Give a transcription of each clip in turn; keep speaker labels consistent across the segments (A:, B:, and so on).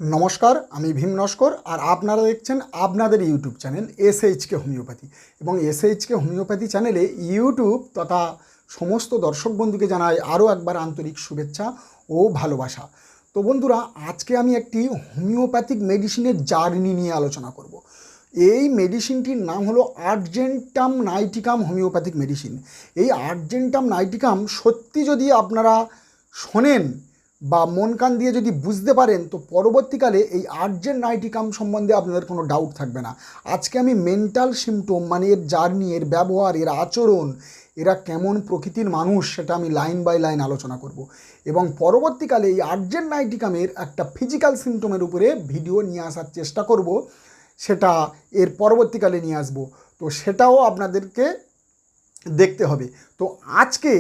A: নমস্কার, আমি ভীম নস্কর আর আপনারা দেখছেন আপনাদের ইউটিউব চ্যানেল এসএইচকে হোমিওপ্যাথি। এবং এসএইচকে হোমিওপ্যাথি চ্যানেলে ইউটিউব তথা সমস্ত দর্শক বন্ধুকে জানাই আরও একবার আন্তরিক শুভেচ্ছা ও ভালোবাসা। তো বন্ধুরা, আজকে আমি একটি হোমিওপ্যাথিক মেডিসিনের জার্নি নিয়ে আলোচনা করব। এই মেডিসিনটির নাম হলো আর্জেন্টাম নাইটিকাম হোমিওপ্যাথিক মেডিসিন। এই আর্জেন্টাম নাইটিকাম সত্যি যদি আপনারা শোনেন বা মন কান দিয়ে যদি বুঝতে পারেন, তো পরবর্তীকালে এই আর্জেন্ট নাইটিকাম সম্বন্ধে আপনাদের কোনো ডাউট থাকবে না। আজকে আমি মেন্টাল সিমটম মানে এর জার্নি, এর ব্যবহার, এর আচরণ, এরা কেমন প্রকৃতির মানুষ, সেটা আমি লাইন বাই লাইন আলোচনা করব। এবং পরবর্তীকালে এই আর্জেন্ট নাইটিকামের একটা ফিজিক্যাল সিমটমের উপরে ভিডিও নিয়ে আসার চেষ্টা করব, সেটা এর পরবর্তীকালে নিয়ে আসব। তো সেটাও আপনাদেরকে দেখতে হবে। তো আজকে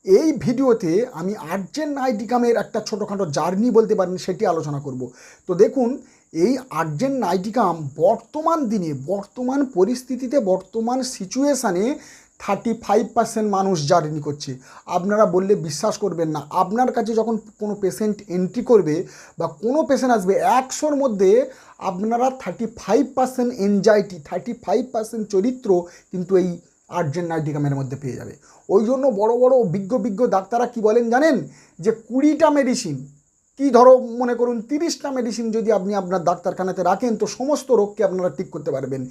A: এই ভিডিওতে আমি আর্জেন্ট নাইটিকামের একটা ছোটোখাটো জার্নি বলতে পারেন, সেটি আলোচনা করব। তো দেখুন, এই আর্জেন্ট নাইটিকাম বর্তমান দিনে, বর্তমান পরিস্থিতিতে, বর্তমান সিচুয়েশানে 35% মানুষ জার্নি করছে। আপনারা বললে বিশ্বাস করবেন না। আপনার কাছে যখন কোনো পেশেন্ট এন্ট্রি করবে বা কোনো পেশেন্ট আসবে, 100-র মধ্যে আপনারা 35% এনজাইটি, 35% চরিত্র কিন্তু এই আর্জেন্ট নাইটিকামের মধ্যে পেয়ে যাবে। ওই জন্য বড় বড় বিজ্ঞ ডাক্তাররা কি বলেন জানেন, যে 20টা মেডিসিন, কি ধরো মনে করুন 30টা মেডিসিন যদি আপনি আপনার ডাক্তারখানাতে রাখেন, তো সমস্ত রোগকে আপনারা ঠিক করতে পারবেন।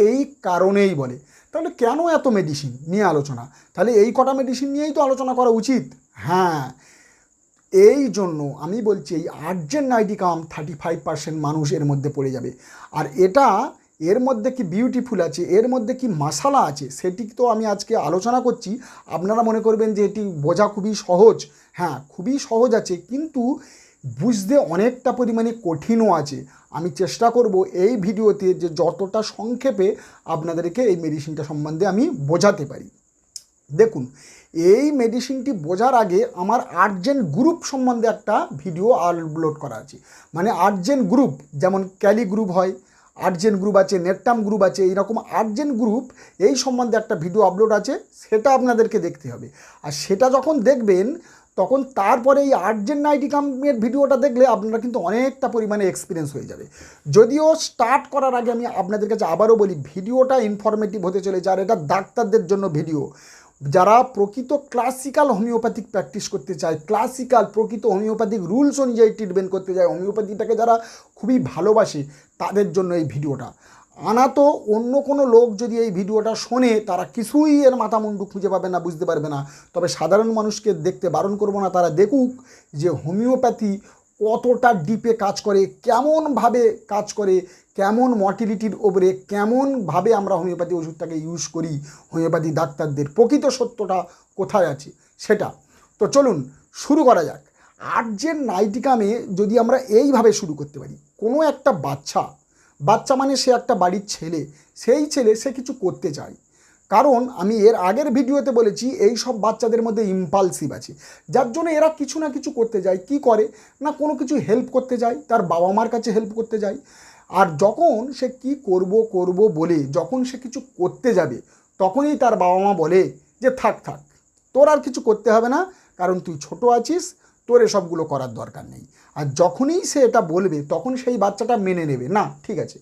A: এই কারণেই বলে। তাহলে কেন এত মেডিসিন নিয়ে আলোচনা? তাহলে এই কটা মেডিসিন নিয়েই তো আলোচনা করা উচিত। হ্যাঁ, এই জন্য আমি বলছি এই আর্জেন্ট নাইটিকাম 35% মানুষ এর মধ্যে পড়ে যাবে। আর এটা, এর মধ্যে কি বিউটিফুল আছে, এর মধ্যে কি মশালা আছে, সেটি তো আমি আজকে আলোচনা করছি। আপনারা মনে করবেন যে এটি বোঝা খুবই সহজ। হ্যাঁ, খুবই সহজ আছে, কিন্তু বুঝতে অনেকটা পরিমাণে কঠিনও আছে। আমি চেষ্টা করব এই ভিডিওতে যে যতটা সংক্ষেপে আপনাদেরকে এই মেডিসিনটা সম্বন্ধে আমি বোঝাতে পারি। দেখুন, এই মেডিসিনটি বোঝার আগে আমার আর্জেন্ট গ্রুপ সম্বন্ধে একটা ভিডিও আপলোড করা আছে। মানে আর্জেন্ট গ্রুপ, যেমন ক্যালি গ্রুপ হয়, আর্জেন্ট গ্রুপ আছে, নেটটাম গ্রুপ আছে, এইরকম আর্জেন্ট গ্রুপ এই সম্বন্ধে একটা ভিডিও আপলোড আছে, সেটা আপনাদেরকে দেখতে হবে। আর সেটা যখন দেখবেন, তখন তারপরে এই আর্জেন্ট নাইটিকামের ভিডিওটা দেখলে আপনারা কিন্তু অনেকটা পরিমাণে এক্সপিরিয়েন্স হয়ে যাবে। যদিও স্টার্ট করার আগে আমি আপনাদের কাছে আবারও বলি, ভিডিওটা ইনফরমেটিভ হতে চলেছে। আর এটা ডাক্তারদের জন্য ভিডিও, যারা প্রকৃত ক্লাসিক্যাল হোমিওপ্যাথিক প্র্যাকটিস করতে চায়, ক্লাসিক্যাল প্রকৃত হোমিওপ্যাথিক রুলস অনুযায়ী ট্রিটমেন্ট করতে চায়, হোমিওপ্যাথিটাকে যারা খুবই ভালোবাসে, তাদের জন্য এই ভিডিওটা আনা। তো অন্য কোনো লোক যদি এই ভিডিওটা শোনে, তারা কিছুই এর মাথা মুন্ডু খুঁজে পাবে না, বুঝতে পারবে না। তবে সাধারণ মানুষকে দেখতে বারণ করবো না, তারা দেখুক যে হোমিওপ্যাথি কতটা ডিপে কাজ করে, কেমনভাবে কাজ করে, কেমন মর্টিলিটির ওপরে, কেমনভাবে আমরা হোমিওপ্যাথি ওষুধটাকে ইউজ করি, হোমিওপ্যাথি ডাক্তারদের প্রকৃত সত্যটা কোথায় আছে সেটা। তো চলুন শুরু করা যাক। আর্জেন্ট নাইটিকামে যদি আমরা এইভাবে শুরু করতে পারি, কোনো একটা বাচ্চা মানে সে একটা বাড়ির ছেলে, সেই ছেলে সে কিছু করতে চায়। কারণ আমি এর আগের ভিডিওতে বলেছি, এই সব বাচ্চাদের মধ্যে ইম্পালসিভ আছে, যার জন্য এরা কিছু না কিছু করতে যায়। কি করে না, কোনো কিছু হেল্প করতে যায়, তার বাবা মার কাছে হেল্প করতে যায়। আর যখন সে কি করব বলে যখন সে কিছু করতে যাবে, তখনই তার বাবা মা বলে যে থাক তোর আর কিছু করতে হবে না, কারণ তুই ছোট আছিস, তোর এসবগুলো করার দরকার নেই। আর যখনই সে এটা বলবে, তখন সেই বাচ্চাটা মেনে নেবে, না ঠিক আছে,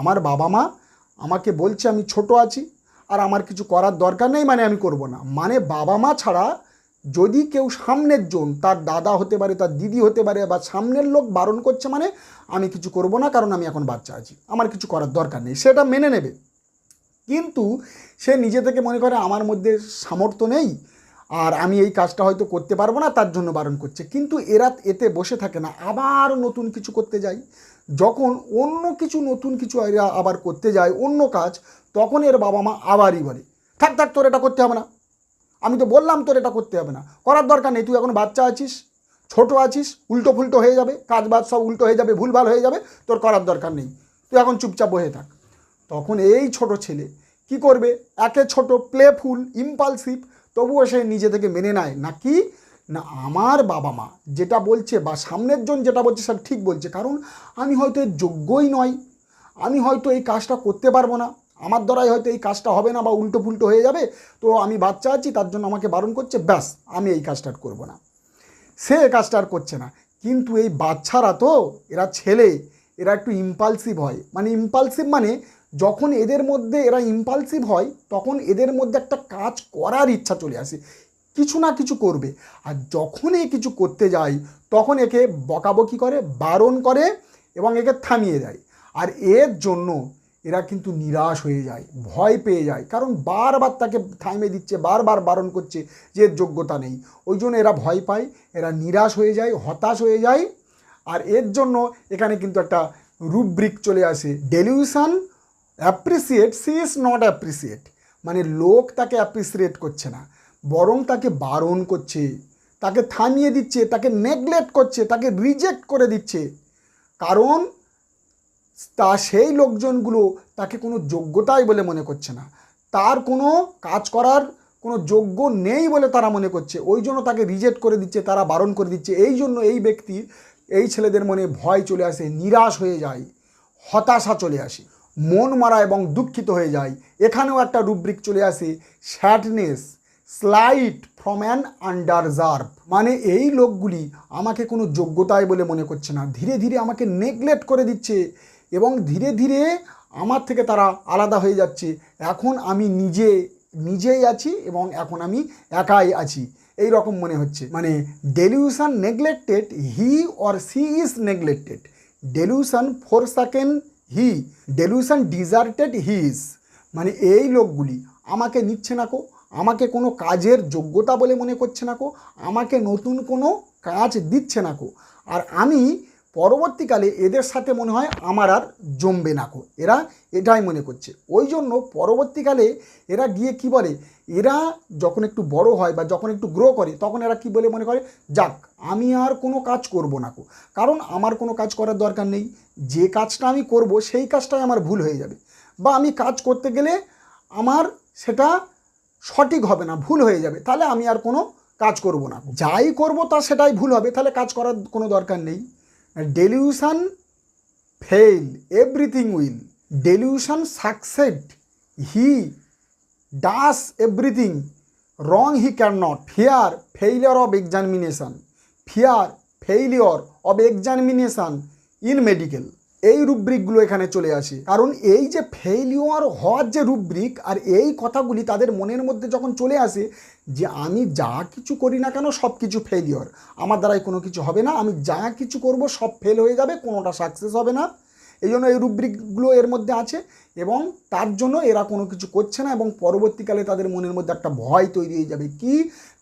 A: আমার বাবা মা আমাকে বলছে আমি ছোট আছি, আর আমার কিছু করার দরকার নেই, মানে আমি করব না। মানে বাবা মা ছাড়া যদি কেউ সামনের জন, তার দাদা হতে পারে, তার দিদি হতে পারে, বা সামনের লোক বারণ করছে, মানে আমি কিছু করব না, কারণ আমি এখন বাচ্চা আছি, আমার কিছু করার দরকার নেই, সেটা মেনে নেবে। কিন্তু সে নিজে থেকে মনে করে আমার মধ্যে সামর্থ্য নেই, আর আমি এই কাজটা হয়তো করতে পারবো না, তার জন্য বারণ করছে। কিন্তু এরা এতে বসে থাকে না, আবার নতুন কিছু করতে যায়। যখন অন্য কিছু নতুন কিছু এরা আবার করতে যায়, অন্য কাজ, তখন এর বাবা মা আবারই বলে থাক তোর এটা করতে হবে না, আমি তো বললাম তোর এটা করতে হবে না, করার দরকার নেই, তুই এখন বাচ্চা আছিস, ছোট আছিস, উল্টো ফুল্টো হয়ে যাবে, কাজ বাজ সব উল্টো হয়ে যাবে, ভুলভাল হয়ে যাবে, তোর করার দরকার নেই, তুই এখন চুপচাপ বসে থাক। তখন এই ছোট ছেলে কি করবে, একে ছোট, প্লেফুল, ইম্পালসিভ, তবুও সে নিজে থেকে মেনে নেয় না, কি না আমার বাবা মা যেটা বলছে বা সামনের জন যেটা বলছে সব ঠিক বলছে, কারণ আমি হয়তো এর যোগ্যই নয়, আমি হয়তো এই কাজটা করতে পারবো না, আমার দ্বারাই হয়তো এই কাজটা হবে না, বা উল্টো ফুল্টো হয়ে যাবে, তো আমি বাচ্চা আছি, তার জন্য আমাকে বারণ করছে, ব্যাস আমি এই কাজটা করবো না। সে কাজটা আর করছে না। কিন্তু এই বাচ্চারা তো, এরা ছেলে, এরা একটু ইম্পালসিভ হয়। মানে ইম্পালসিভ মানে যখন এদের মধ্যে এরা ইম্পালসিভ হয় তখন এদের মধ্যে একটা কাজ করার ইচ্ছা চলে আসে, কিছু না কিছু করবে। আর যখন এ কিছু করতে যায় তখন একে বকাবকি করে, বারণ করে এবং একে থামিয়ে দেয়। আর এর জন্য এরা কিন্তু নিরাশ হয়ে যায়, ভয় পেয়ে যায়, কারণ বারবার তাকে থামিয়ে দিচ্ছে, বারবার বারণ করছে যে এর যোগ্যতা নেই। ওই জন্য এরা ভয় পায়, এরা নিরাশ হয়ে যায়, হতাশ হয়ে যায়। আর এর জন্য এখানে কিন্তু একটা রুব্রিক চলে আসে, delusion appreciate she is not appreciate. মানে লোক তাকে অ্যাপ্রিসিয়েট করছে না, বরং তাকে বারণ করছে, তাকে থামিয়ে দিচ্ছে, তাকে নেগলেক্ট করছে, তাকে রিজেক্ট করে দিচ্ছে। কারণ সেই লোকজনগুলো তাকে কোনো যোগ্যতাই বলে মনে করছে না, তার কোনো কাজ করার কোনো যোগ্য নেই বলে তারা মনে করছে। ওই জন্য তাকে রিজেক্ট করে দিচ্ছে, তারা বারণ করে দিচ্ছে। এই জন্য এই ব্যক্তির, এই ছেলেদের মনে ভয় চলে আসে, নিরাশ হয়ে যায়, হতাশা চলে আসে, মন মারা এবং দুঃখিত হয়ে যায়। এখানেও একটা রুব্রিক চলে আসে, স্যাডনেস স্লাইট ফ্রম অ্যান আন্ডারজার্ভ। মানে এই লোকগুলি আমাকে কোনো যোগ্যতাই বলে মনে করছে না, ধীরে ধীরে আমাকে নেগলেক্ট করে দিচ্ছে এবং ধীরে ধীরে আমার থেকে তারা আলাদা হয়ে যাচ্ছে। এখন আমি নিজেই আছি এবং এখন আমি একাই আছি, এই রকম মনে হচ্ছে। মানে delusion neglected, he or she is neglected. Delusion forsaken he, delusion deserted he is. মানে এই লোকগুলি আমাকে নিচ্ছে না কো, আমাকে কোনো কাজের যোগ্যতা বলে মনে করছে না কো, আমাকে নতুন কোনো কাজ দিচ্ছে না কো। আর আমি পরবর্তীকালে এদের সাথে মনে হয় আমার আর জমবে না কো, এরা এটাই মনে করছে। ওই জন্য পরবর্তীকালে এরা গিয়ে কি বলে, এরা যখন একটু বড় হয় বা যখন একটু গ্রো করে তখন এরা কি বলে মনে করে, যাক আমি আর কোনো কাজ করব না কো, কারণ আমার কোনো কাজ করার দরকার নেই, যে কাজটা আমি করব সেই কাজটাই আমার ভুল হয়ে যাবে, বা আমি কাজ করতে গেলে আমার সেটা সঠিক হবে না, ভুল হয়ে যাবে, তাহলে আমি আর কোনো কাজ করব না, যাই করব তা সেটাই ভুল হবে, তাহলে কাজ করার কোনো দরকার নেই। Delusion fail everything will, delusion succeed he does everything wrong he can not, fear failure of examination, fear failure of examination in medical. এই রুব্রিকগুলো এখানে চলে আসে, কারণ এই যে ফেইলিওর হওয়ার যে রুব্রিক, আর এই কথাগুলি তাদের মনের মধ্যে যখন চলে আসে যে আমি যা কিছু করি না কেন সব কিছু ফেইলিওর, আমার দ্বারাই কোনো কিছু হবে না, আমি যা কিছু করব সব ফেল হয়ে যাবে, কোনোটা সাকসেস হবে না। এই জন্য এই রুব্রিকগুলো এর মধ্যে আছে এবং তার জন্য এরা কোনো কিছু করছে না এবং পরবর্তীকালে তাদের মনের মধ্যে একটা ভয় তৈরি হয়ে যাবে। কি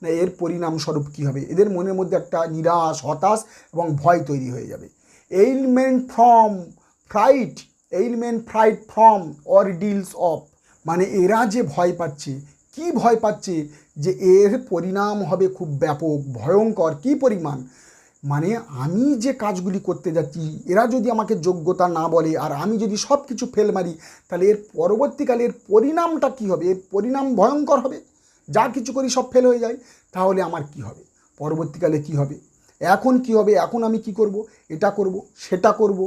A: না, এর পরিণামস্বরূপ কী হবে, এদের মনের মধ্যে একটা নিরাশ, হতাশ এবং ভয় তৈরি হয়ে যাবে। Element from fright, element fright from ordeals of, মানে এরা যে ভয় পাচ্ছে, কি ভয় পাচ্ছে, যে এর পরিণাম হবে খুব ব্যাপক, ভয়ঙ্কর। কি পরিমাণ, মানে আমি যে কাজগুলি করতে যাচ্ছি এরা যদি আমাকে যোগ্যতা না বলে আর আমি যদি সব কিছু ফেল মারি, তাহলে এর পরবর্তীকালে এর পরিণামটা কী হবে, এর পরিণাম ভয়ঙ্কর হবে। যা কিছু করি সব ফেল হয়ে যায়, তাহলে আমার কি হবে, পরবর্তীকালে কি হবে, এখন কি হবে, এখন আমি কি করব, এটা করব সেটা করব,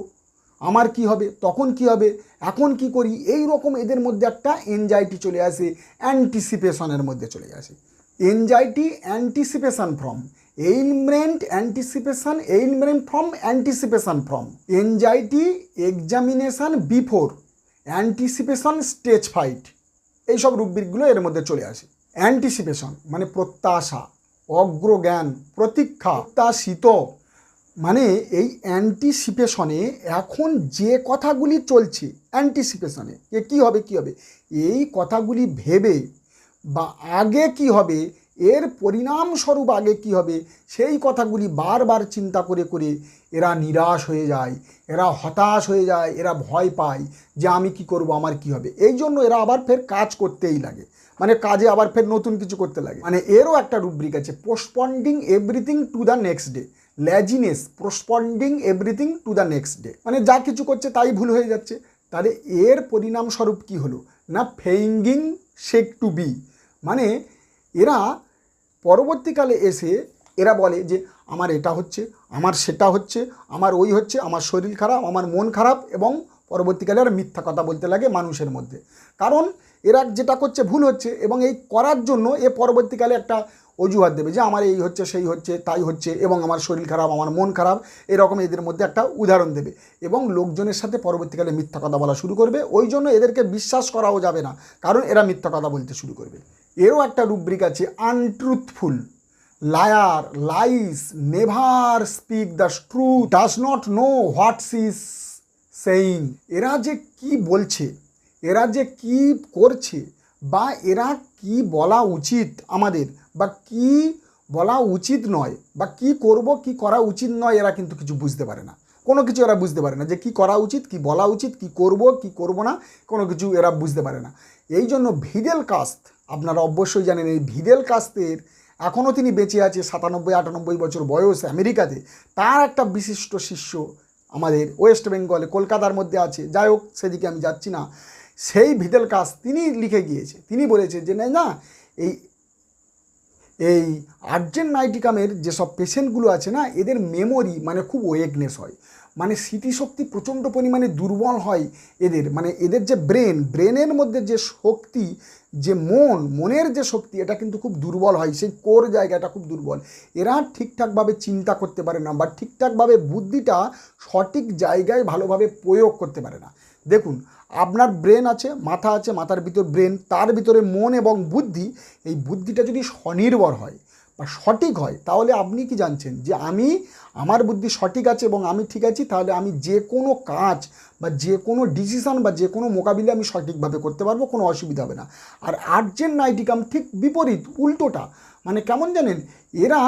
A: আমার কি হবে, তখন কি হবে, এখন কি করি, এই রকম এদের মধ্যে একটা এনজাইটি চলে আসে, অ্যান্টিসিপেশনের মধ্যে চলে আসে। Anxiety anticipation from, element anticipation, element from anticipation from, anxiety examination before, anticipation stage fight, এইসব রুব্রিকগুলো এর মধ্যে চলে আসে। অ্যান্টিসিপেশন মানে প্রত্যাশা, অগ্রজ্ঞান, প্রতীক্ষা, প্রত্যাশিত। মানে এই অ্যান্টিসিপেশনে এখন যে কথাগুলি চলছে অ্যান্টিসিপেশনে, এ কী হবে কী হবে, এই কথাগুলি ভেবে বা আগে কি হবে, এর পরিণামস্বরূপ আগে কি হবে, সেই কথাগুলি বারবার চিন্তা করে করে এরা নিরাশ হয়ে যায়, এরা হতাশ হয়ে যায়, এরা ভয় পায় যে আমি কি করব, আমার কি হবে। এই জন্য এরা আবার ফের কাজ করতেই লাগে, মানে কাজে আবার ফের নতুন কিছু করতে লাগে। মানে এরও একটা রুব্রিক আছে, postponing everything to the next day, laziness postponing everything to the next day, মানে যা কিছু করছে তাই ভুল হয়ে যাচ্ছে। তাহলে এর পরিণামস্বরূপ কি হলো না, ফেইঙ্গিং শেক টু বি, মানে এরা পরবর্তীকালে এসে এরা বলে যে আমার এটা হচ্ছে, আমার সেটা হচ্ছে, আমার ওই হচ্ছে, আমার শরীর খারাপ, আমার মন খারাপ এবং পরবর্তীকালে আর মিথ্যা কথা বলতে লাগে মানুষের মধ্যে। কারণ এরা যেটা করছে ভুল হচ্ছে, এবং এই করার জন্য এ পরবর্তীকালে একটা অজুহাত দেবে যে আমার এই হচ্ছে, সেই হচ্ছে, তাই হচ্ছে, এবং আমার শরীর খারাপ, আমার মন খারাপ, এরকম এদের মধ্যে একটা উদাহরণ দেবে এবং লোকজনের সাথে পরবর্তীকালে মিথ্যা কথা বলা শুরু করবে। ওই জন্য এদেরকে বিশ্বাস করাও যাবে না, কারণ এরা মিথ্যা কথা বলতে শুরু করবে। এরও একটা রুব্রিক আছে, untruthful, liar, lies, never speak the truth, does not know what is saying. এরা যে কি বলছে, এরা যে কি করছে, বা এরা কি বলা উচিত আমাদের, বা কি বলা উচিত নয়, বা কি করব কি করা উচিত নয়, এরা কিন্তু কিছু বুঝতে পারে না। কোনো কিছু এরা বুঝতে পারে না যে কি করা উচিত, কি বলা উচিত, কি করব কি করব না, কোনো কিছু এরা বুঝতে পারে না। এই জন্য ভিদেল কাস্ত, আপনারা অবশ্যই জানেন এই ভিদেল কাস্তের এখনও তিনি বেঁচে আছে, 97-98 বছর বয়স, আমেরিকাতে। তার একটা বিশিষ্ট শিষ্য আমাদের ওয়েস্ট বেঙ্গলে কলকাতার মধ্যে আছে, যাই হোক সেদিকে আমি যাচ্ছি না। সেই ভিদেল কাস্ত তিনি লিখে গিয়েছে, তিনি বলেছে যে না এই আর্জেন্ট নাইটিকামের যেসব পেশেন্টগুলো আছে না, এদের মেমোরি মানে খুব ওয়েকনেস হয়, মানে স্মৃতিশক্তি প্রচণ্ড পরিমাণে দুর্বল হয় এদের, মানে এদের যে ব্রেনের মধ্যে যে শক্তি, যে মনের যে শক্তি, এটা কিন্তু খুব দুর্বল হয়, সেই কোর জায়গাটা খুব দুর্বল। এরা ঠিকঠাকভাবে চিন্তা করতে পারে না, বা ঠিকঠাকভাবে বুদ্ধিটা সঠিক জায়গায় ভালোভাবে প্রয়োগ করতে পারে না। দেখুন, আপনার ব্রেন আছে, মাথা আছে, মাথার ভিতর ব্রেন, তার ভিতরে মন এবং বুদ্ধি, এই বুদ্ধিটা যদি স্বনির্ভর হয় বা সঠিক হয়, তাহলে আপনি কি জানছেন যে আমার বুদ্ধি সঠিক আছে এবং আমি ঠিক আছি, তাহলে আমি যে কোনো কাজ বা যে কোনো ডিসিশন বা যে কোনো মোকাবিলা আমি সঠিকভাবে করতে পারবো, কোনো অসুবিধা হবে না। আর আর্জেন্ট নাইটিকাম ঠিক বিপরীত, উল্টোটা, মানে কেমন জানেন, এরা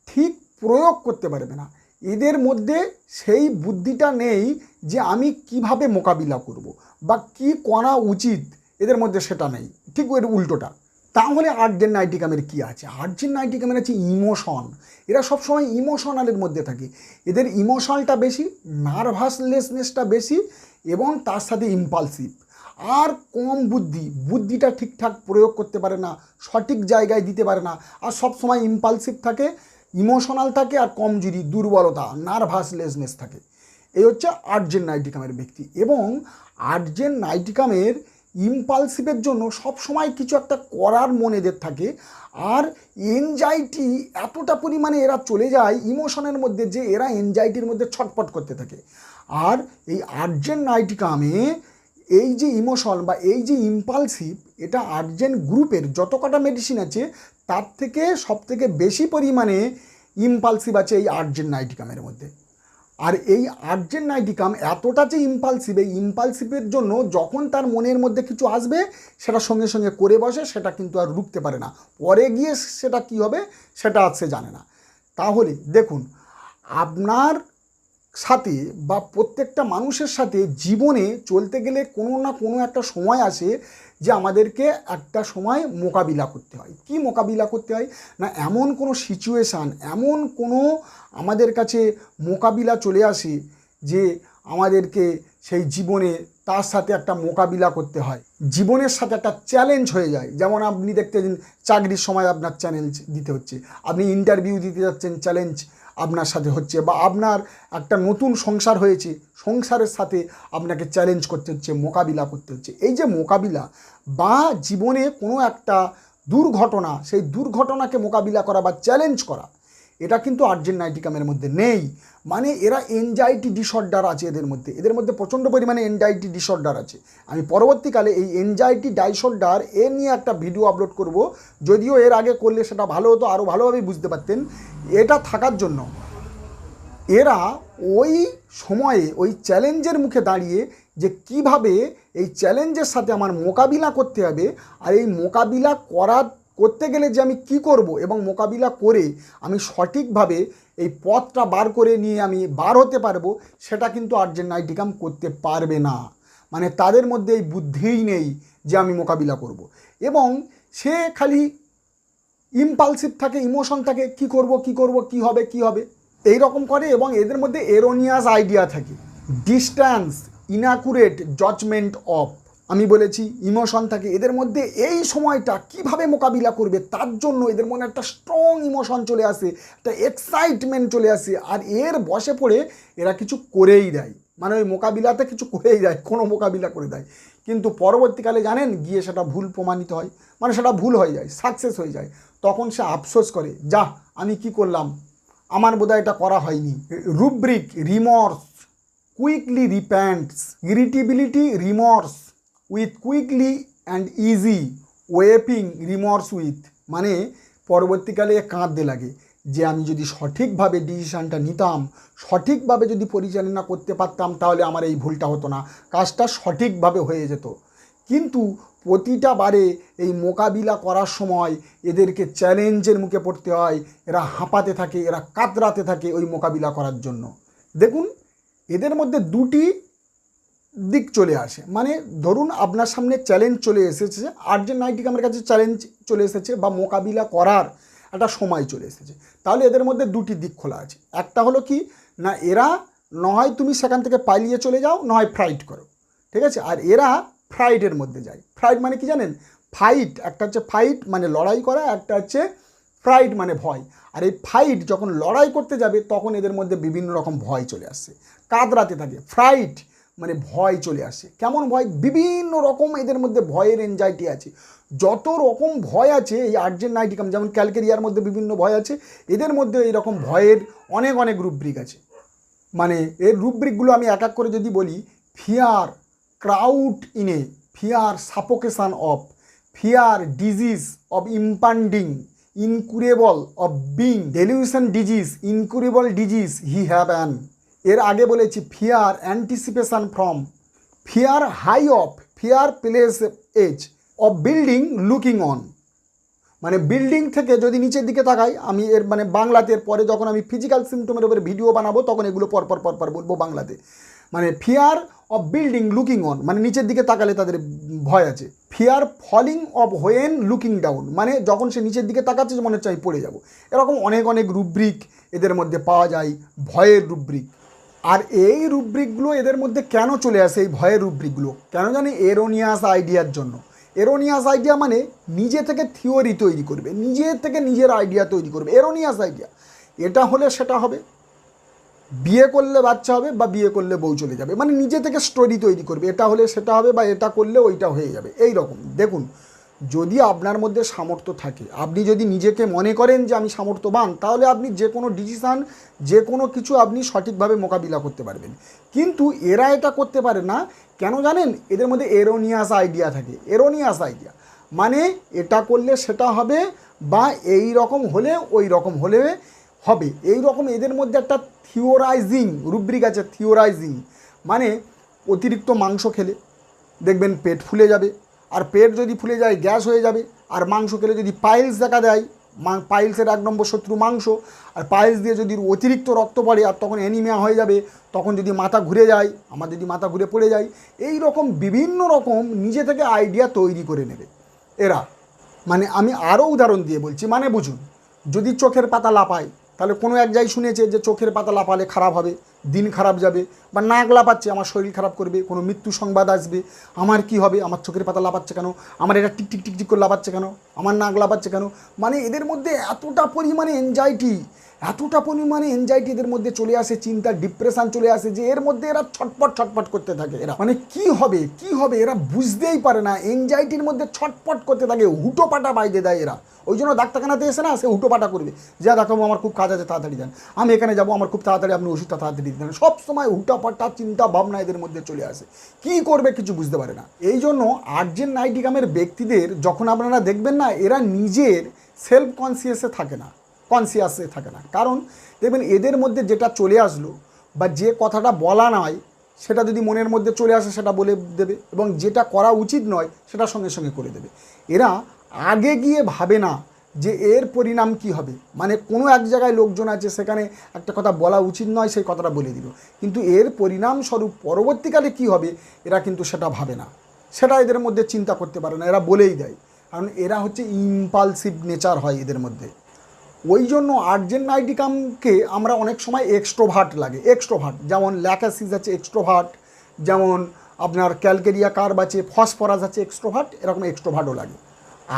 A: ঠিক প্রয়োগ করতে পারবে না, এদের মধ্যে সেই বুদ্ধিটা নেই যে আমি কিভাবে মোকাবিলা করব বা কি করা উচিত, এদের মধ্যে সেটা নেই, ঠিক এর উল্টোটা। তাহলে আর্জেন্ট নাইটিকামের কী আছে? আর্জেন্ট নাইটিকামের আছে ইমোশন। এরা সবসময় ইমোশনালের মধ্যে থাকে, এদের ইমোশনটা বেশি, নার্ভাসনেসনেসটা বেশি, এবং তার সাথে ইম্পালসিভ, আর কম বুদ্ধিটা ঠিকঠাক প্রয়োগ করতে পারে না, সঠিক জায়গায় দিতে পারে না, আর সবসময় ইম্পালসিভ থাকে, ইমোশনাল থাকে, আর কমজোরি, দুর্বলতা, নার্ভাসনেসনেস থাকে। এই হচ্ছে আর্জেন্ট নাইটিকামের ব্যক্তি। এবং আর্জেন্ট নাইটিকামের ইম্পালসিভের জন্য সবসময় কিছু একটা করার মন এদের থাকে, আর এনজাইটি এতটা পরিমাণে এরা চলে যায় ইমোশনের মধ্যে যে এরা এনজাইটির মধ্যে ছটফট করতে থাকে। আর এই আর্জেন্ট নাইটিকামে এই যে ইমোশন বা এই যে ইম্পালসিভ, এটা আর্জেন্ট গ্রুপের যত কটা মেডিসিন আছে তার থেকে সবথেকে বেশি পরিমাণে ইম্পালসিভ আছে এই আর্জেন্ট নাইটিকামের মধ্যে। আর এই আর্জেন্ট নাইটিকাম এতটা যে ইম্পালসিভ, এই ইম্পালসিভের জন্য যখন তার মনের মধ্যে কিছু আসবে সেটা সঙ্গে সঙ্গে করে বসে, সেটা কিন্তু আর রুখতে পারে না, পরে গিয়ে সেটা কি হবে সেটা আর সে জানে না। তাহলে দেখুন, আপনার সাথে বা প্রত্যেকটা মানুষের সাথে জীবনে চলতে গেলে কোনো না কোনো একটা সময় আসে যে আমাদেরকে একটা সময় মোকাবিলা করতে হয়। কি মোকাবিলা করতে হয় না, এমন কোনো সিচুয়েশান, এমন কোনো আমাদের কাছে মোকাবিলা চলে আসে যে আমাদেরকে সেই জীবনে তার সাথে একটা মোকাবিলা করতে হয়, জীবনের সাথে একটা চ্যালেঞ্জ হয়ে যায়। যেমন আপনি দেখতে চাকরির সময় আপনার চ্যালেঞ্জ দিতে হচ্ছে, আপনি ইন্টারভিউ দিতে যাচ্ছেন, চ্যালেঞ্জ আপনার সাথে হচ্ছে, বা আপনার একটা নতুন সংসার হয়েছে, সংসারের সাথে আপনাকে চ্যালেঞ্জ করতে হচ্ছে, মোকাবিলা করতে হচ্ছে। এই যে মোকাবিলা বা জীবনে কোনো একটা দুর্ঘটনা, সেই দুর্ঘটনাকে মোকাবিলা করা বা চ্যালেঞ্জ করা, এটা কিন্তু আর্জেন্ট নাইটিকামের মধ্যে নেই। মানে এরা এনজাইটি ডিসঅর্ডার আছে এদের মধ্যে প্রচণ্ড পরিমাণে এনজাইটি ডিসঅর্ডার আছে। আমি পরবর্তীকালে এই এনজাইটি ডিসঅর্ডার নিয়ে একটা ভিডিও আপলোড করব, যদিও এর আগে করলে সেটা ভালো হতো, আরও ভালোভাবে বুঝতে পারতেন। এটা থাকার জন্য এরা ওই সময়ে ওই চ্যালেঞ্জের মুখে দাঁড়িয়ে যে কিভাবে এই চ্যালেঞ্জের সাথে আমার মোকাবিলা করতে হবে, আর এই মোকাবিলা করতে গেলে যে আমি কি করব এবং মোকাবিলা করে আমি সঠিকভাবে এই পথটা বার করে নিয়ে আমি বার হতে পারবো, সেটা কিন্তু আর্জেন্ট নাইটিকাম করতে পারবে না। মানে তাদের মধ্যে এই বুদ্ধিই নেই যে আমি মোকাবিলা করব, এবং সে খালি ইম্পালসিভ থাকে, ইমোশন থাকে, কি করব কি হবে এই রকম করে। এবং এদের মধ্যে এরোনিয়াস আইডিয়া থাকে, ডিস্ট্যান্স, ইনঅ্যাকুরেট জাজমেন্ট অফ, আমি বলেছি ইমোশন থাকে এদের মধ্যে। এই সময়টা কিভাবে মোকাবিলা করবে তার জন্য এদের মনে একটা স্ট্রং ইমোশন চলে আসে, একটা এক্সাইটমেন্ট চলে আসে, আর এর বশে পড়ে এরা কিছু করেই দেয়। মানে ওই মোকাবিলাতে কিছু করেই যায়, কোনো মোকাবিলা করে দেয়, কিন্তু পরবর্তীকালে জানেন গিয়ে সেটা ভুল প্রমাণিত হয়, মানে সেটা ভুল হয়ে যায়, সাকসেস হয়ে যায়। তখন সে আফসোস করে, যা আমি কি করলাম, আমার বোধহয় এটা করা হয়নি। Rubric, remorse, quickly repents, irritability, remorse with quickly and easy, weeping remorse with, মানে পরবর্তীকালে কাঁদতে লাগে যে আমি যদি সঠিকভাবে ডিসিশানটা নিতাম, সঠিকভাবে যদি পরিচালনা করতে পারতাম, তাহলে আমার এই ভুলটা হতো না, কাজটা সঠিকভাবে হয়ে যেত। কিন্তু প্রতিটা বারে এই মোকাবিলা করার সময় এদেরকে চ্যালেঞ্জের মুখে পড়তে হয়, এরা হাঁপাতে থাকে, এরা কাতরাতে থাকে ওই মোকাবিলা করার জন্য। দেখুন এদের মধ্যে দুটি দিক চলে আসে, মানে ধরুন আপনার সামনে চ্যালেঞ্জ চলে এসেছে, আর্জেন্ট নাইটিকামের কাছে চ্যালেঞ্জ চলে এসেছে বা মোকাবিলা করার একটা সময় চলে এসেছে, তাহলে এদের মধ্যে দুটি দিক খোলা আছে। একটা হলো কি না, এরা নয় তুমি সেখান থেকে পালিয়ে চলে যাও, নয় ফাইট করো, ঠিক আছে। আর এরা ফাইটের মধ্যে যায়। ফাইট মানে কি জানেন, ফাইট একটা হচ্ছে ফাইট মানে লড়াই করা, একটা হচ্ছে ফ্রাইট মানে ভয়। আর এই ফাইট যখন লড়াই করতে যাবে তখন এদের মধ্যে বিভিন্ন রকম ভয় চলে আসছে, কাতরাতে থাকে। ফ্রাইট মানে ভয় চলে আসে, কেমন ভয়, বিভিন্ন রকম এদের মধ্যে ভয়ের এনজাইটি আছে। যত রকম ভয় আছে এই আর্জেন্ট নাইটিকাম, যেমন ক্যালকেরিয়ার মধ্যে বিভিন্ন ভয় আছে, এদের মধ্যে এইরকম ভয়ের অনেক অনেক রুব্রিক আছে। মানে এর রুব্রিকগুলো আমি এক এক করে যদি বলি, fear, crowd in, fear suffocation of, fear disease of impending, incurable of being, delusion disease, incurable disease he have an. এর আগে বলেছি fear anticipation from, fear high of, fear place edge of building looking on, মানে building থেকে যদি নিচের দিকে তাকাই, আমি এর মানে বাংলাতে পরে যখন আমি ফিজিক্যাল সিমটমের উপরে ভিডিও বানাবো তখন এগুলো পরপর পরপর বলবো বাংলাতে। মানে fear of building looking on, মানে নিচের দিকে তাকালে তাদের ভয় আছে। Fear falling of when looking down, মানে যখন সে নিচের দিকে তাকাচ্ছে মনে হচ্ছে আমি পড়ে যাবো। এরকম অনেক অনেক রুব্রিক এদের মধ্যে পাওয়া যায়, ভয়ের রুব্রিক। আর এই রুব্রিকগুলো এদের মধ্যে কেন চলে আসে, এই ভয়ের রুব্রিকগুলো কেন জানি, এরোনিয়াস আইডিয়ার জন্য। এরোনিয়াস আইডিয়া মানে নিজে থেকে থিওরি তৈরি করবে, নিজে থেকে নিজের আইডিয়া তৈরি করবে, এরোনিয়াস আইডিয়া। এটা হলে সেটা হবে, বিয়ে করলে বাচ্চা হবে বা বিয়ে করলে বউ চলে যাবে, মানে নিজে থেকে স্টোরি তৈরি করবে, এটা হলে সেটা হবে বা এটা করলে ওইটা হয়ে যাবে, এই রকম। দেখুন যদি আপনার মধ্যে সামর্থ্য থাকে, আপনি যদি নিজেকে মনে করেন যে আমি সামর্থ্যবান, তাহলে আপনি যে কোনো ডিসিশান, যে কোনো কিছু আপনি সঠিকভাবে মোকাবিলা করতে পারবেন। কিন্তু এরা এটা করতে পারে না, কেন জানেন, এদের মধ্যে এরোনিয়াস আইডিয়া থাকে। এরোনিয়াস আইডিয়া মানে এটা করলে সেটা হবে বা এই রকম হলে ওই রকম হলে হবে, এই রকম এদের মধ্যে একটা থিওরাইজিং রুব্রিক আছে। থিওরাইজিং মানে অতিরিক্ত মাংস খেলে দেখবেন পেট ফুলে যাবে, আর পেট যদি ফুলে যায় গ্যাস হয়ে যাবে। আর মাংস খেলে যদি পাইলস দেখা দেয়, পাইলসের 1 নম্বর শত্রু মাংস, আর পাইলস দিয়ে যদি অতিরিক্ত রক্ত পড়ে আর তখন অ্যানিমিয়া হয়ে যাবে। তখন যদি মাথা ঘুরে যায়, আমার যদি মাথা ঘুরে পড়ে যায়, এই রকম বিভিন্ন রকম নিজে থেকে আইডিয়া তৈরি করে নেবে এরা। মানে আমি আরও উদাহরণ দিয়ে বলছি, মানে বুঝুন, যদি চোখের পাতা লাপায়, তাহলে কোনো এক জায়গায় শুনেছে যে চোখের পাতা লাপালে খারাপ হবে, দিন খারাপ যাবে, বা নাক লাপাচ্ছে আমার শরীর খারাপ করবে, কোনো মৃত্যু সংবাদ আসবে, আমার কি হবে, আমার চোখের পাতা লাপাচ্ছে কেন, আমার এটা টিকটিক টিকটিক করে লাপাচ্ছে কেন, আমার নাক লাপাচ্ছে কেন। মানে এদের মধ্যে এতটা পরিমাণে এনজাইটি, এতটা পরিমাণে এনজাইটি এদের মধ্যে চলে আসে, চিন্তা ডিপ্রেশন চলে আসে, যে এর মধ্যে এরা ছটপট ছটপট করতে থাকে। এরা মানে কি হবে কি হবে এরা বুঝতেই পারে না, এনজাইটির মধ্যে ছটপট করতে থাকে, হুটোপাটা বাইরে দেয় এরা। ওই জন্য ডাক্তারখানাতে এসে না, সে হুটোপাটা করবে, যা ডাক্তারবাবু আমার খুব কাজ আছে তাড়াতাড়ি দেন, আমি এখানে যাবো আমার খুব তাড়াতাড়ি আপনি ওষুধটা তাড়াতাড়ি দেন। সবসময় হুটোপাটা চিন্তা ভাবনা এদের মধ্যে চলে আসে, কি করবে কিছু বুঝতে পারে না। এই জন্য আর্জেন্ট নাইটিকামের ব্যক্তিদের যখন আপনারা দেখবেন না, এরা নিজের সেলফ কনসিয়াসে থাকে না, কনসিয়াসে থাকে না। কারণ দেখবেন এদের মধ্যে যেটা চলে আসলো বা যে কথাটা বলা নয় সেটা যদি মনের মধ্যে চলে আসে সেটা বলে দেবে, এবং যেটা করা উচিত নয় সেটা সঙ্গে সঙ্গে করে দেবে। এরা আগে গিয়ে ভাবে না যে এর পরিণাম কি হবে, মানে কোনো এক জায়গায় লোকজন আছে সেখানে একটা কথা বলা উচিত নয়, সেই কথাটা বলে দিল, কিন্তু এর পরিণামস্বরূপ পরবর্তীকালে কি হবে এরা কিন্তু সেটা ভাবে না, সেটা এদের মধ্যে চিন্তা করতে পারে না, এরা বলেই দেয়। কারণ এরা হচ্ছে ইম্পালসিভ নেচার হয় এদের মধ্যে। ওই জন্য আর্জেন্ট নাইটিকামকে আমরা অনেক সময় এক্সট্রোভার্ট লাগে, এক্সট্রোভার্ট, যেমন ল্যাকাসিস আছে এক্সট্রোভার্ট, যেমন আপনার ক্যালকেরিয়া কার্ব আছে, ফসফরাস আছে এক্সট্রোভার্ট, এরকম এক্সট্রোভার্টও লাগে।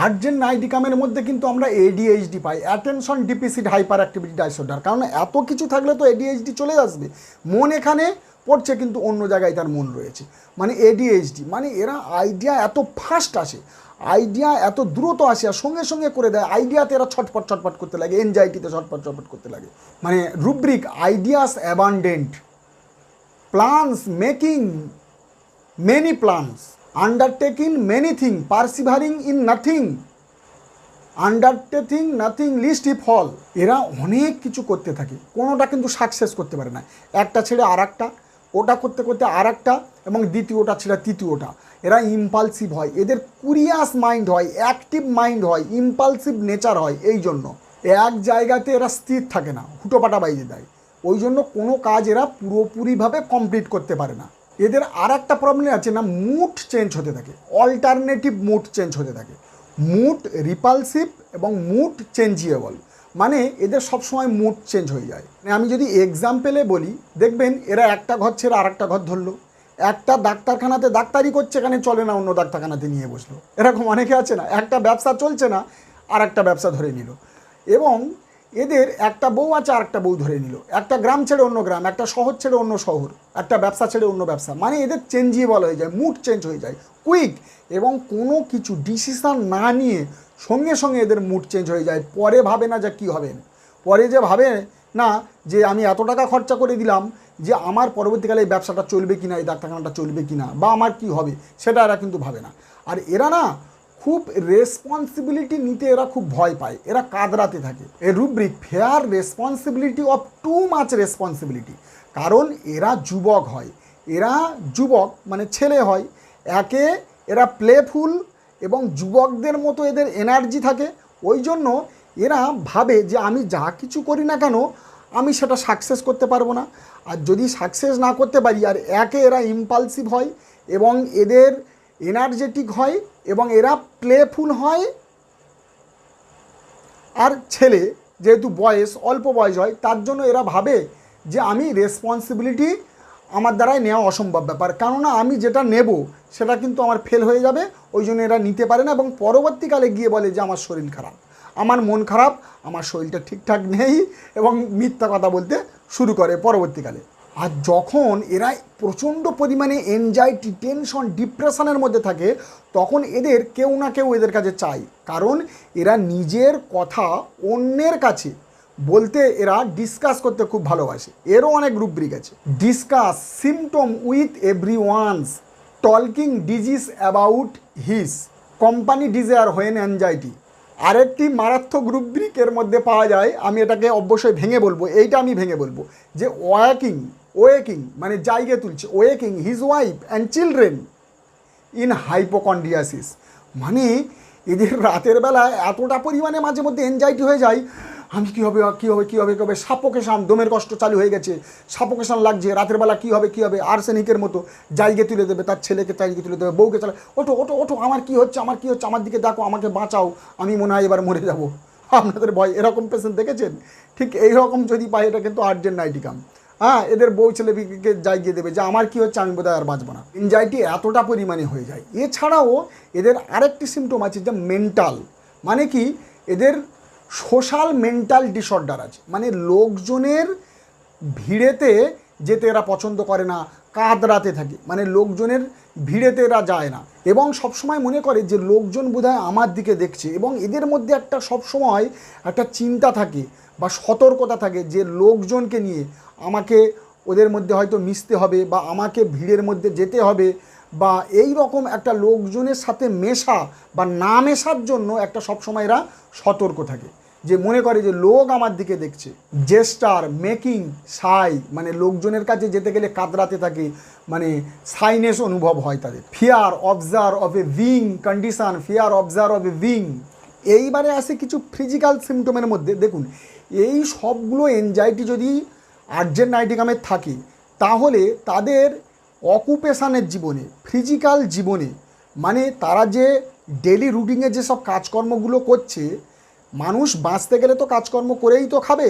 A: আর্জেন্ট নাইটিকামের মধ্যে কিন্তু আমরা ADHD পাই, attention deficit hyperactivity disorder. কারণ এত কিছু থাকলে তো ADHD চলে আসবে, মন এখানে পড়ছে কিন্তু অন্য জায়গায় তার মন রয়েছে। মানে ADHD, মানে এরা আইডিয়া এত ফাস্ট আসে, আইডিয়া এত দ্রুত আসে আর সঙ্গে সঙ্গে করে দেয়। আইডিয়াতে এরা ছটপট ছটপট করতে লাগে, এনজাইটিতে ছটপট ছটপট করতে লাগে। মানে rubric ideas abundant, plans making many plans, undertaking many thing, persevering in nothing, undertaking nothing list if fall. এরা অনেক কিছু করতে থাকে, কোনোটা কিন্তু সাকসেস করতে পারে না। একটা ছেড়ে আর একটা, ওটা করতে করতে আর একটা, এবং দ্বিতীয়টা ছেড়ে তৃতীয়টা। এরা ইম্পালসিভ হয়, এদের কুরিয়াস মাইন্ড হয়, অ্যাক্টিভ মাইন্ড হয়, ইম্পালসিভ নেচার হয়। এই জন্য এক জায়গাতে এরা স্থির থাকে না, হুটোপাটা বাইরে দেয়। ওই জন্য কোনো কাজ এরা পুরোপুরিভাবে কমপ্লিট করতে পারে না। এদের আর একটা প্রবলেম আছে না, মুড চেঞ্জ হতে থাকে, অল্টারনেটিভ মুড চেঞ্জ হতে থাকে। মুড রিপালসিভ এবং মুড চেঞ্জিয়েবল, মানে এদের সবসময় মুড চেঞ্জ হয়ে যায়। আমি যদি এক্সাম্পলে বলি, দেখবেন এরা একটা ঘর ছেড়ে আর একটা ঘর ধরলো, একটা ডাক্তারখানাতে ডাক্তারি করছে, এখানে চলে না, অন্য ডাক্তারখানাতে নিয়ে বসলো। এরকম অনেকে আছে না, একটা ব্যবসা চলছে না আর একটা ব্যবসা ধরে নিল। এবং এদের একটা বউ আছে আর একটা বউ ধরে নিল, একটা গ্রাম ছেড়ে অন্য গ্রাম, একটা শহর ছেড়ে অন্য শহর, একটা ব্যবসা ছেড়ে অন্য ব্যবসা। মানে এদের চেঞ্জিয়েবল হয়ে যায়, মুড চেঞ্জ হয়ে যায় কুইক, এবং কোনো কিছু ডিসিশান না নিয়ে সঙ্গে সঙ্গে এদের মুড চেঞ্জ হয়ে যায়। পরে ভাবে না যে কী হবে, পরে যে ভাবে না যে আমি এত টাকা খরচা করে দিলাম, যে আমার পরবর্তীকালে এই ব্যবসাটা চলবে কি না, এই ডাক্তারখানাটা চলবে কি না, বা আমার কি হবে, সেটা এরা কিন্তু ভাবে না। আর এরা না খুব রেসপন্সিবিলিটি নিতে এরা খুব ভয় পায়, এরা কাতরাতে থাকে। এর rubric fair responsibility of too much responsibility. কারণ এরা যুবক হয়, এরা যুবক মানে ছেলে হয়, একে এরা প্লেফুল এবং যুবকদের মতো এদের এনার্জি থাকে। ওই জন্য এরা ভাবে যে আমি যা কিছু করি না কেন আমি সেটা সাকসেস করতে পারবো না। আর যদি সাকসেস না করতে পারি, আর একে এরা ইম্পালসিভ হয় এবং এদের এনার্জেটিক হয় এবং এরা প্লেফুল হয়। আর ছেলে যেহেতু বয়স অল্প বয়স হয়, তার জন্য এরা ভাবে যে আমি রেসপন্সিবিলিটি আমার দ্বারাই নেওয়া অসম্ভব ব্যাপার, কেননা আমি যেটা নেব সেটা কিন্তু আমার ফেল হয়ে যাবে। ওই জন্য এরা নিতে পারে না এবং পরবর্তীকালে গিয়ে বলে যে আমার শরীর খারাপ, আমার মন খারাপ, আমার শরীরটা ঠিকঠাক নেই, এবং মিথ্যা কথা বলতে শুরু করে পরবর্তীকালে। আর যখন এরা প্রচণ্ড পরিমাণে এনজাইটি, টেনশন, ডিপ্রেশনের মধ্যে থাকে, তখন এদের কেউ না কেউ এদের কাছে চাই। কারণ এরা নিজের কথা অন্যের কাছে বলতে, এরা ডিসকাস করতে খুব ভালোবাসে। এরও অনেক রুব্রিক আছে। Discuss symptom with every ones, talking disease about his, company desire when anxiety. আরেকটি মারাত্মক রুব্রিকের মধ্যে পাওয়া যায়, আমি এটাকে অবশ্যই ভেঙে বলবো, এইটা আমি ভেঙে বলবো, যে ওয়েকিং মানে জায়গা তুলছে, waking his wife and children in hypochondriasis. মানে এদের রাতের বেলায় এতটা পরিমাণে মাঝে মধ্যে এনজাইটি হয়ে যায়, আমি কী হবে কী হবে কী হবে কী হবে, সাপোকেশান, দমের কষ্ট চালু হয়ে গেছে, সাপোকেশান লাগছে, রাতের বেলা কী হবে কী হবে, আর্সেনিকের মতো জায়গা তুলে দেবে, তার ছেলেকে জায়গা তুলে দেবে, বউকে চালে, ওঠো ওঠো ওঠো, আমার কী হচ্ছে আমার কী হচ্ছে, আমার দিকে দেখো, আমাকে বাঁচাও, আমি মনে হয় এবার মরে যাব। আপনাদের ভয় এরকম পেশেন্ট দেখেছেন? ঠিক এইরকম যদি পাই, এটা কিন্তু আর্জেন্ট নাইটিকাম। হ্যাঁ, এদের বউ ছেলেকে জায়গিয়ে দেবে যে আমার কী হচ্ছে, আমি বোধহয় আর বাঁচবো না। এনজাইটি এতটা পরিমাণে হয়ে যায়। এছাড়াও এদের আরেকটি সিমটম আছে, যে মেন্টাল, মানে কি এদের সোশ্যাল মেন্টাল ডিসঅর্ডার আছে। মানে লোকজনের ভিড়েতে যেতে এরা পছন্দ করে না, কাতরাতে থাকে, মানে লোকজনের ভিড়েতে এরা যায় না, এবং সবসময় মনে করে যে লোকজন বোধহয় আমার দিকে দেখছে। এবং এদের মধ্যে একটা সবসময় একটা চিন্তা থাকে বা সতর্কতা থাকে যে লোকজনকে নিয়ে আমাকে ওদের মধ্যে হয়তো মিশতে হবে, বা আমাকে ভিড়ের মধ্যে যেতে হবে, বা এই রকম একটা লোকজনের সাথে মেশা বা না মেশার জন্য একটা সবসময় এরা সতর্ক থাকে, যে মনে করে যে লোক আমার দিকে দেখছে। জেস্টার মেকিং সাই, মানে লোকজনের কাছে যেতে গেলে কাতরাতে থাকে, মানে সাইনেস অনুভব হয় তাদের। Fear observe of A wing condition, fear observe of A wing. এইবারে আসে কিছু ফিজিক্যাল সিমটমের মধ্যে। দেখুন, এই সবগুলো এনজাইটি যদি আর্জেন্ট নাইটিকামে থাকে, তাহলে তাদের অকুপেশানের জীবনে, ফিজিক্যাল জীবনে, মানে তারা যে ডেলি রুটিনে যেসব কাজকর্মগুলো করছে, মানুষ বাঁচতে গেলে তো কাজকর্ম করেই তো খাবে,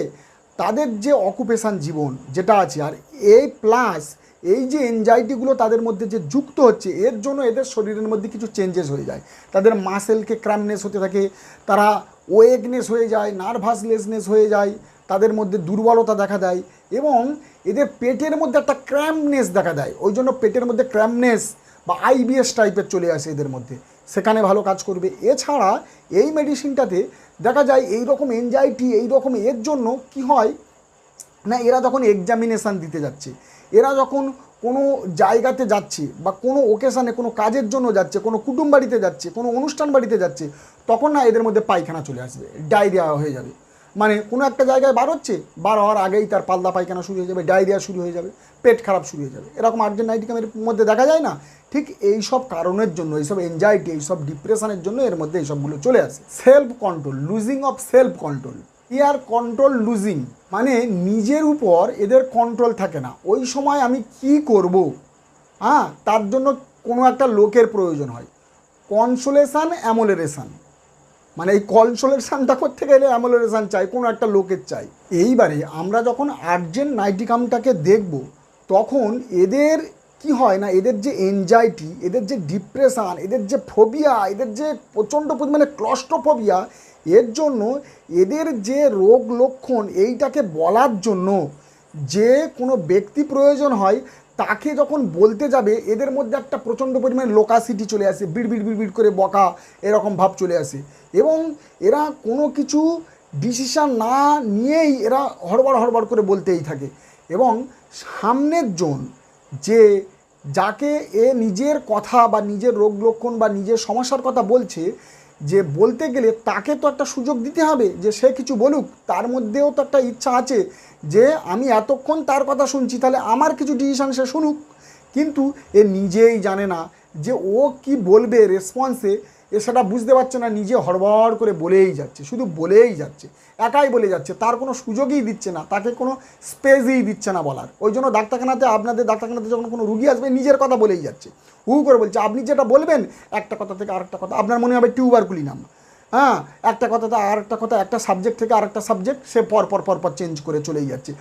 A: তাদের যে অকুপেশান জীবন যেটা আছে, আর এই প্লাস এই যে এনজাইটিগুলো তাদের মধ্যে যে যুক্ত হচ্ছে, এর জন্য এদের শরীরের মধ্যে কিছু চেঞ্জেস হয়ে যায়। তাদের মাসেলকে ক্র্যামনেস হতে থাকে, তারা ওয়েকনেস হয়ে যায়, নার্ভাসলেসনেস হয়ে যায়, তাদের মধ্যে দুর্বলতা দেখা দেয়, এবং এদের পেটের মধ্যে একটা ক্র্যাম্পনেস দেখা দেয়, ওই জন্য পেটের মধ্যে ক্র্যাম্পনেস বা আইবিএস টাইপের চলে আসে এদের মধ্যে, সেখানে ভালো কাজ করবে। এছাড়া এই মেডিসিনটাতে দেখা যায় এই রকম এনজাইটি এই রকম এর জন্য কি হয় না, এরা যখন এক্সামিনেশান দিতে যাচ্ছে, এরা যখন কোনো জায়গাতে যাচ্ছে বা কোনো ওকেশানে কোনো কাজের জন্য যাচ্ছে, কোনো কুটুম বাড়িতে যাচ্ছে, কোনো অনুষ্ঠান বাড়িতে যাচ্ছে, তখন না এদের মধ্যে পায়খানা চলে আসবে, ডায়রিয়া হয়ে যাবে। মানে কোনো একটা জায়গায় বার হচ্ছে, বার হওয়ার আগেই তার পাতলা পায়খানা শুরু হয়ে যাবে, ডায়রিয়া শুরু হয়ে যাবে, পেট খারাপ শুরু হয়ে যাবে। এরকম আর্জেন্টাইটিকামের মধ্যে দেখা যায় না? ঠিক এই সব কারণের জন্য, এইসব এনজাইটি, এইসব ডিপ্রেশনের জন্য এর মধ্যে এইসবগুলো চলে আসে। Self control, losing of self control, year control losing, মানে নিজের উপর এদের কন্ট্রোল থাকে না। ওই সময় আমি কি করব, হ্যাঁ, তার জন্য কোনো একটা লোকের প্রয়োজন হয়। কনসোলেশান অ্যামোলারেশান, মানে এই কনসোলেশানটা করতে গেলে অ্যামোলারেশান চাই, কোনো একটা লোকের চাই। এইবারে আমরা যখন আর্জেন্ট নাইটিকামটাকে দেখব, তখন এদের কি হয় না, এদের যে এনজাইটি, এদের যে ডিপ্রেশান, এদের যে ফোবিয়া, এদের যে প্রচণ্ড পরিমাণে ক্লস্ট্রোফোবিয়া, এর জন্য এদের যে রোগ লক্ষণ এইটাকে বলার জন্য যে কোনো ব্যক্তি প্রয়োজন হয়, তাকে যখন বলতে যাবে এদের মধ্যে একটা প্রচণ্ড পরিমাণে লোকাসিটি চলে আসে, বিড়বিড় বিড়বিড় করে বকা এরকম ভাব চলে আসে, এবং এরা কোনো কিছু ডিসিশান না নিয়েই এরা হড়বড় হড়বড় করে বলতেই থাকে। এবং সামনের জন যে যাকে এ নিজের কথা বা নিজের রোগ লক্ষণ বা নিজের সমস্যার কথা বলছে, যে বলতে গেলে তাকে তো একটা সুযোগ দিতে হবে যে সে কিছু বলুক, তার মধ্যেও তো একটা ইচ্ছা আছে যে আমি এতক্ষণ তার কথা শুনছি, তাহলে আমার কিছু ডিসিশান সে শুনুক। কিন্তু এ নিজেই জানে না যে ও কি বলবে রেসপন্সে, এ সেটা বুঝতে পারছে না, নিজে হড়বড় করে বলেই যাচ্ছে, শুধু বলেই যাচ্ছে, একাই বলে যাচ্ছে, তার কোনো সুযোগই দিচ্ছে না, তাকে কোনো স্পেসই দিচ্ছে না বলার। ওই জন্য ডাক্তারখানাতে, আপনাদের ডাক্তারখানাতে যখন কোনো রুগী আসবে নিজের কথা বলেই যাচ্ছে, হু করে বলছে। আপনি যেটা বলবেন একটা কথা থেকে আরেকটা কথা, আপনার মনে হবে টিউবারকুলিনাম, হ্যাঁ, একটা কথাতে আরেকটা কথা, একটা সাবজেক্ট থেকে আরেকটা সাবজেক্ট সে পর চেঞ্জ করে চলেই যাচ্ছে।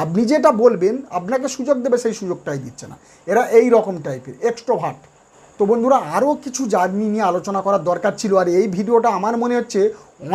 A: আপনি যেটা বলবেন আপনাকে সুযোগ দেবে, সেই সুযোগটাই দিচ্ছে না। এরা এই রকম টাইপের এক্সট্রোভার্ট। তো বন্ধুরা, আরও কিছু জার্নি নিয়ে আলোচনা করার দরকার ছিল, আর এই ভিডিওটা আমার মনে হচ্ছে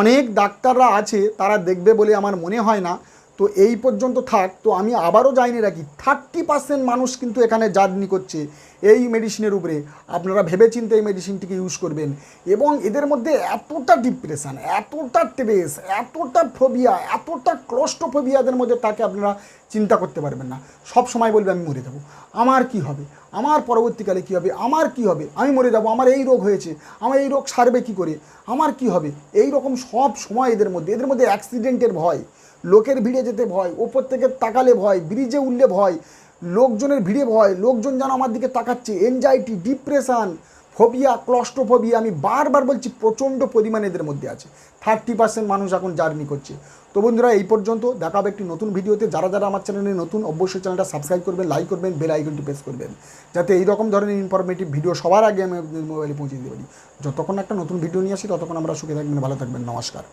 A: অনেক ডাক্তাররা আছে তারা দেখবে বলে আমার মনে হয় না। তো এই পর্যন্ত থাক। তো আমি আবারও জানিয়ে রাখি, 30% মানুষ কিন্তু এখানে জার্নি করছে এই মেডিসিনের উপরে। আপনারা ভেবেচিন্তে এই মেডিসিনটিকে ইউজ করবেন। এবং এদের মধ্যে এতটা ডিপ্রেশান, এতটা স্ট্রেস, এতটা ফোবিয়া, এতটা ক্লস্ট্রোফোবিয়া এদের মধ্যে, তাকে আপনারা চিন্তা করতে পারবেন না। সব সময় বলবে আমি মরে যাব, আমার কি হবে, আমার পরবর্তীকালে কী হবে, আমার কি হবে, আমি মরে যাব, আমার এই রোগ হয়েছে, আমার এই রোগ সারবে কী করে, আমার কি হবে, এই রকম সব সময় এদের মধ্যে অ্যাক্সিডেন্টের ভয়, লোকের ভিড়ে যেতে ভয়, ওপর থেকে তাকালে ভয়, ব্রিজে উঠলে ভয়, লোকজনের ভিড়ে ভয়, লোকজন যেন আমার দিকে তাকাচ্ছে, এনজাইটি, ডিপ্রেশান, ফোবিয়া, ক্লস্ট্রোফোবিয়া, আমি বারবার বলছি প্রচণ্ড পরিমাণে এদের মধ্যে আছে। 30% মানুষ এখন জার্নি করছে। তো বন্ধুরা, এই পর্যন্ত। দেখা হবে একটি নতুন ভিডিওতে। যারা যারা আমার চ্যানেলে নতুন, অবশ্যই চ্যানেলটা সাবস্ক্রাইব করবেন, লাইক করবেন, বেল আইকনটি প্রেস করবেন, যাতে এই রকম ধরনের ইনফরমেটিভ ভিডিও সবার আগে আমি মোবাইলে পৌঁছে দিতে পারি। যতক্ষণ একটা নতুন ভিডিও নিয়ে আসি ততক্ষণ আমরা সুখে থাকবেন, ভালো থাকবেন। নমস্কার।